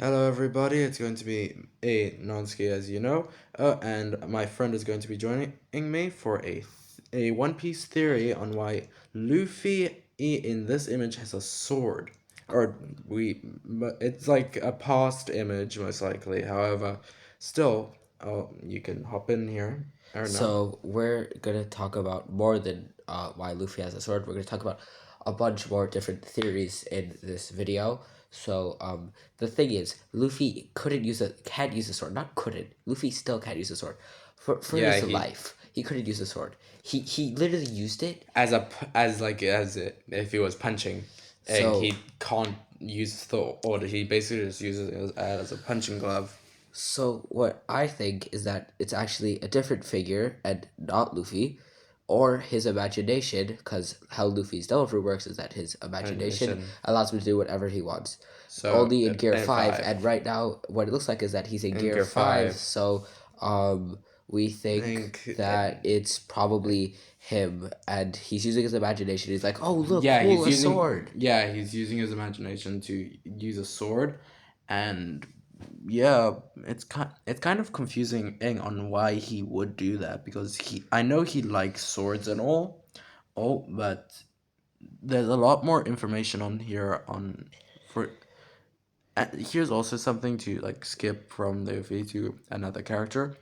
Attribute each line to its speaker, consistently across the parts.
Speaker 1: Hello, everybody. It's going to be a Nonski, as you know, and my friend is going to be joining me for a One Piece theory on why Luffy in this image has a sword, or it's like a past image most likely. However, still, you can hop in here or no.
Speaker 2: So we're gonna talk about more than why Luffy has a sword. We're gonna talk about a bunch more different theories in this video. So the thing is, Luffy can't use a sword. Not couldn't. Luffy still can't use a sword. For
Speaker 1: Yeah,
Speaker 2: his life, he couldn't use a sword. He literally used it.
Speaker 1: as it if he was punching, and
Speaker 2: So
Speaker 1: he can't use the order. He basically just uses it as a punching glove.
Speaker 2: So what I think is that it's actually a different figure and not Luffy, or his imagination, because how Luffy's devil works is that his imagination
Speaker 1: Animation.
Speaker 2: allows him to do whatever he wants.
Speaker 1: So
Speaker 2: Only in Gear
Speaker 1: and
Speaker 2: 5,
Speaker 1: five
Speaker 2: and right now what it looks like is that he's in
Speaker 1: in
Speaker 2: Gear
Speaker 1: Gear
Speaker 2: 5,
Speaker 1: 5.
Speaker 2: so we
Speaker 1: I
Speaker 2: think
Speaker 1: think
Speaker 2: that it's probably him, and he's using his imagination. He's like, oh look,
Speaker 1: yeah,
Speaker 2: cool, a sword.
Speaker 1: he's using his imagination to use a sword, and yeah, it's kind of confusing on why he would do that because I know he likes swords and all, but there's a lot more information on here on for here's also something to like skip from Luffy to another character.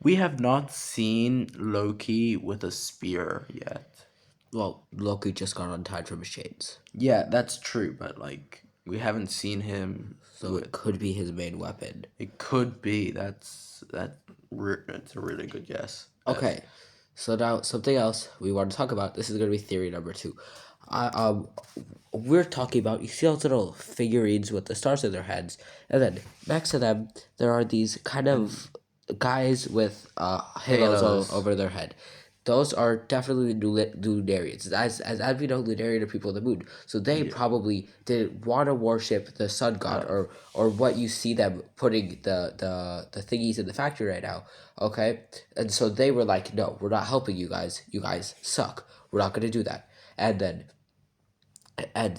Speaker 1: We have not seen Loki with a spear yet.
Speaker 2: Well, Loki just got untied from his chains,
Speaker 1: Yeah, that's true, but like we haven't seen him
Speaker 2: so
Speaker 1: with
Speaker 2: it could be his main weapon.
Speaker 1: it could be that's a really good guess.
Speaker 2: Okay, so now something else we want to talk about. This is going to be theory number two. I we're talking about, you see those little figurines with the stars in their heads, and then next to them there are these kind of guys with halos over their head. Those are definitely Lunarians. As we know, Lunarian are people of the moon. So they probably didn't want to worship the sun god, or what you see them putting the thingies in the factory right now. Okay? And so they were like, no, we're not helping you guys. You guys suck. We're not going to do that. And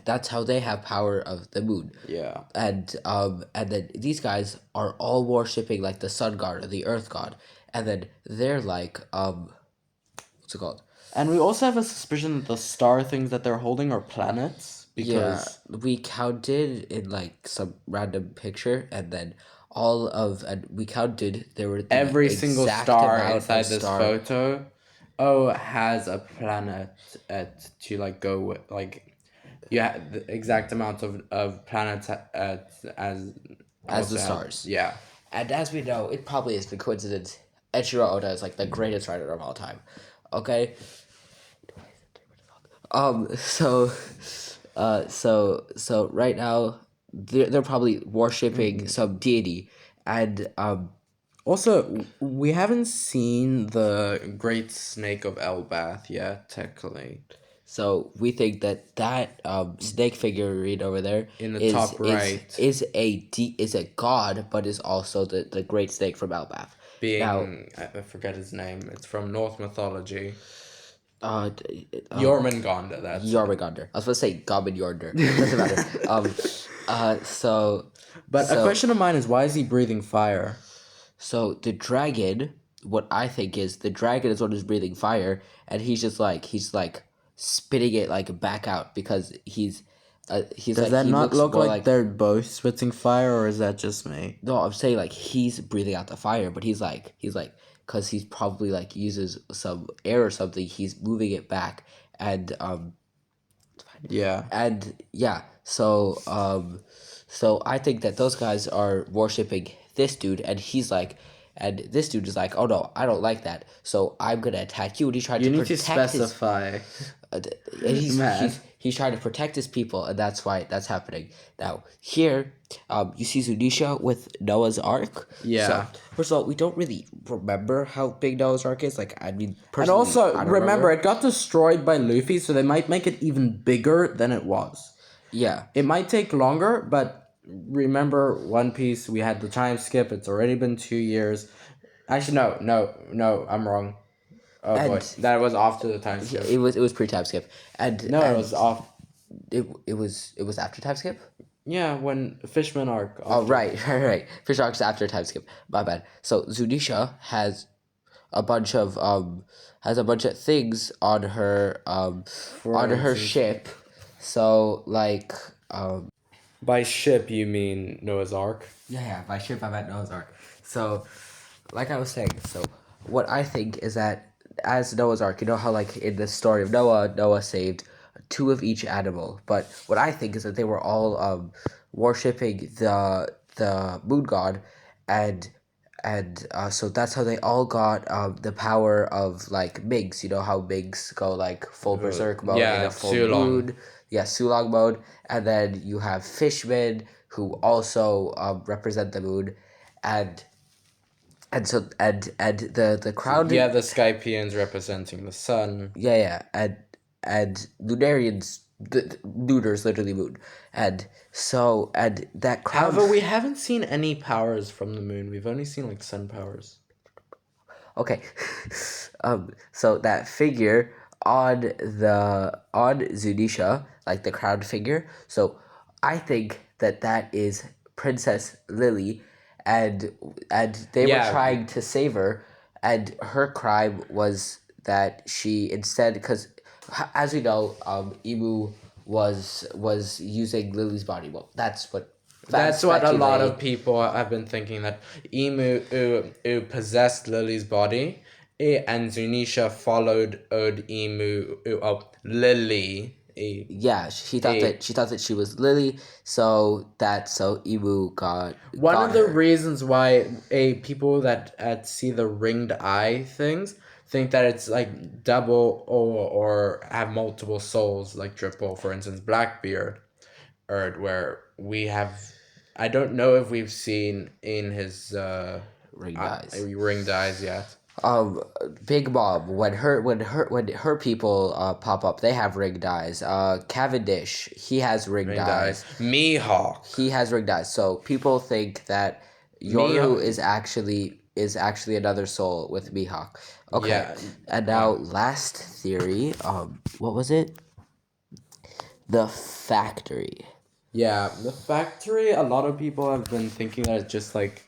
Speaker 2: that's how they have power of the moon.
Speaker 1: Yeah.
Speaker 2: And then these guys are all worshipping like the sun god or the earth god. And then they're like what's it called?
Speaker 1: And we also have a suspicion that the star things that they're holding are planets
Speaker 2: Yeah,
Speaker 1: because
Speaker 2: we counted in like some random picture, and then and we counted there were
Speaker 1: every single
Speaker 2: exact
Speaker 1: star
Speaker 2: amount
Speaker 1: inside
Speaker 2: of
Speaker 1: this
Speaker 2: star.
Speaker 1: photo has a planet to like go with like yeah the exact amount of planets
Speaker 2: As the
Speaker 1: also have,
Speaker 2: stars.
Speaker 1: yeah.
Speaker 2: And as we know, it probably is the coincidence. Eiichiro Oda is like the greatest writer of all time. Okay. So, so right now, they're probably worshiping some deity, and
Speaker 1: Also, we haven't seen the Great Snake of Elbath yet, technically.
Speaker 2: so we think that snake figurine over there
Speaker 1: In the
Speaker 2: is
Speaker 1: top right,
Speaker 2: is a god, but is also the great snake from Elbath. Now,
Speaker 1: being I forget his name. It's from Norse mythology.
Speaker 2: uh,
Speaker 1: Jormungandr. That's it.
Speaker 2: Jormungandr. I was supposed to say Goblin Yordr. Doesn't matter. So
Speaker 1: But a
Speaker 2: so
Speaker 1: question of mine is why is he breathing fire?
Speaker 2: so the dragon. What I think is the dragon is what is breathing fire, and he's like spitting it like back out because he's
Speaker 1: Does
Speaker 2: like
Speaker 1: that
Speaker 2: he
Speaker 1: not
Speaker 2: looks
Speaker 1: look
Speaker 2: more
Speaker 1: like they're both spitting fire, or is that just me?
Speaker 2: no, I'm saying like he's breathing out the fire, but he's like because he's probably like uses some air or something. He's moving it back,
Speaker 1: Yeah.
Speaker 2: and yeah. So I think that those guys are worshiping this dude, and this dude is like, oh no, I don't like that. So I'm gonna attack you, and he's trying
Speaker 1: You
Speaker 2: to
Speaker 1: need to
Speaker 2: protect his
Speaker 1: specify.
Speaker 2: and he's,
Speaker 1: Man.
Speaker 2: he's trying to protect his people, and that's why that's happening. Now here, you see Zunisha with Noah's Ark.
Speaker 1: Yeah.
Speaker 2: So first of all, we don't really remember how big Noah's Ark is. Like, I mean,
Speaker 1: And
Speaker 2: personally,
Speaker 1: also,
Speaker 2: I don't
Speaker 1: remember, it got destroyed by Luffy, so they might make it even bigger than it was.
Speaker 2: Yeah.
Speaker 1: It might take longer, but remember, One Piece, we had the time skip. It's already been 2 years. Actually, no, I'm wrong. Oh boy,
Speaker 2: And
Speaker 1: that was after the time skip.
Speaker 2: it was pre time skip, and
Speaker 1: No, it was off.
Speaker 2: it was after time skip.
Speaker 1: Yeah, when Fishman arc.
Speaker 2: Oh,
Speaker 1: After.
Speaker 2: right. Fish arcs after time skip. My bad. So Zunisha a bunch of has a bunch of things on her on her
Speaker 1: instance-
Speaker 2: ship. So like
Speaker 1: By ship, you mean Noah's Ark?
Speaker 2: yeah, by ship I meant Noah's Ark. So like I was saying, so what I think is that as Noah's Ark, you know how like in the story of Noah saved two of each animal. But what I think is that they were all worshipping the moon god, and so that's how they all got the power of like Migs. You know how Migs go like full berserk mode in
Speaker 1: yeah,
Speaker 2: a full
Speaker 1: Sulong.
Speaker 2: moon. Yeah, Sulong mode, and then you have Fishmen who also represent the moon, and so and the crowd
Speaker 1: Yeah, the Skypians representing the sun.
Speaker 2: yeah and Lunarians the Lunar's literally moon, and so and that crowd
Speaker 1: However, we haven't seen any powers from the moon. We've only seen like sun powers.
Speaker 2: okay so that figure on Zunisha, like the crowned figure, so I think that that is Princess Lily, and they were
Speaker 1: Yeah.
Speaker 2: trying to save her, and her crime was that she instead, because as we know, Emu was using Lily's body. Well, that's what fans
Speaker 1: That's what a lot of
Speaker 2: speculate.
Speaker 1: people have been thinking, that Emu who possessed Lily's body, and Zunisha followed Old Emu, Lily.
Speaker 2: Yeah, she thought that she was Lily, so Emu
Speaker 1: One
Speaker 2: got
Speaker 1: of the
Speaker 2: her.
Speaker 1: reasons why people that see the ringed eye things think that it's like double or have multiple souls, like Dripple, for instance, Blackbeard, or where we have, I don't know if we've seen in his
Speaker 2: Ringed eyes.
Speaker 1: ringed eyes yet.
Speaker 2: Big Mom, when her people pop up, they have ringed eyes. Cavendish, he has ringed
Speaker 1: Ringed
Speaker 2: eyes.
Speaker 1: eyes. Mihawk.
Speaker 2: He has ringed eyes. So people think that Yoru
Speaker 1: Mihawk.
Speaker 2: is actually another soul with Mihawk. Okay.
Speaker 1: Yeah.
Speaker 2: And now last theory, what was it? The factory.
Speaker 1: Yeah, the factory, a lot of people have been thinking that it's just like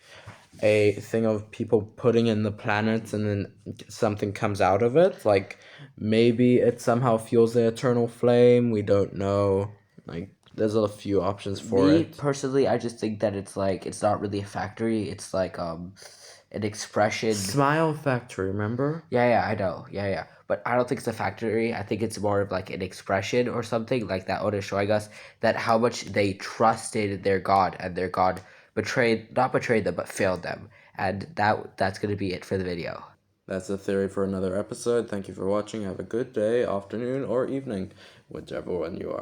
Speaker 1: a thing of people putting in the planets and then something comes out of it. Like maybe it somehow fuels the eternal flame. We don't know. Like there's a few options for
Speaker 2: Me
Speaker 1: it.
Speaker 2: personally, I just think that it's like it's not really a factory. It's like an expression.
Speaker 1: Smile Factory, remember?
Speaker 2: Yeah, I know. Yeah. But I don't think it's a factory. I think it's more of like an expression or something like that Oda showing us that how much they trusted their god, and their god not betrayed them, but failed them. And that's gonna be it for the video.
Speaker 1: That's a theory for another episode. Thank you for watching. Have a good day, afternoon, or evening, whichever one you are.